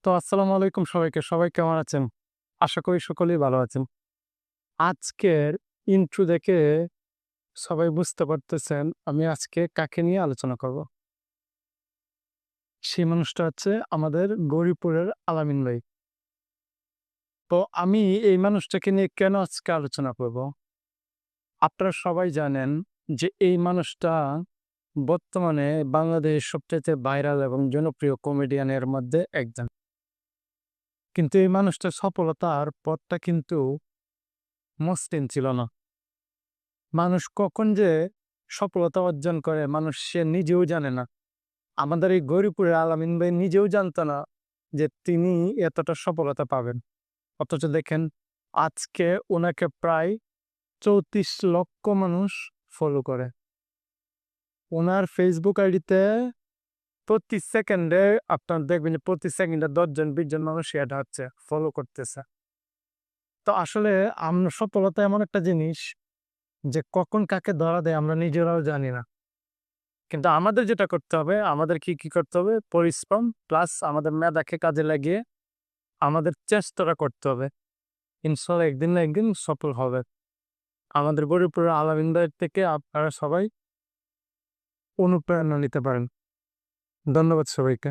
তো আসসালামু আলাইকুম সবাইকে। সবাই কেমন আছেন? আশা করি সকলেই ভালো আছেন। আজকের ইন্ট্রো দেখে সবাই বুঝতে পারতেছেন আমি আজকে কাকে নিয়ে আলোচনা করব। সেই মানুষটা হচ্ছে আমাদের গৌরীপুরের আলামিন ভাই। তো আমি এই মানুষটাকে নিয়ে কেন আজকে আলোচনা করব? আপনারা সবাই জানেন যে এই মানুষটা বর্তমানে বাংলাদেশের সবচাইতে ভাইরাল এবং জনপ্রিয় কমেডিয়ানের মধ্যে একজন। কিন্তু এই মানুষটার সফলতার পথটা কিন্তু মসৃণ ছিল না। মানুষ কখন যে সফলতা অর্জন করে মানুষ সে নিজেও জানে না। আমাদের এই গৌরীপুরের আলামিন ভাই নিজেও জানতো না যে তিনি এতটা সফলতা পাবেন। অথচ দেখেন আজকে উনাকে প্রায় ৩৪ লক্ষ মানুষ ফলো করে। উনার ফেসবুক আইডিতে প্রতি সেকেন্ডে আপনার দেখবেন যে প্রতি সেকেন্ডে ১০ জন ২০ জন মানুষ এড হচ্ছে, ফলো করতেছে। তো আসলে আমরা সফলতা এমন একটা জিনিস যে কখন কাকে ধরা দেয় আমরা নিজেরাও জানি না। কিন্তু আমাদের যেটা করতে হবে, আমাদের কি করতে হবে? পরিশ্রম প্লাস আমাদের মেধাকে কাজে লাগিয়ে আমাদের চেষ্টাটা করতে হবে। ইনশাআল্লাহ একদিন না একদিন সফল হবে। আমাদের গরিবপুরের আলামিন ভাইয়ের থেকে আপনারা সবাই অনুপ্রেরণা নিতে পারেন। ধন্যবাদ সবাইকে।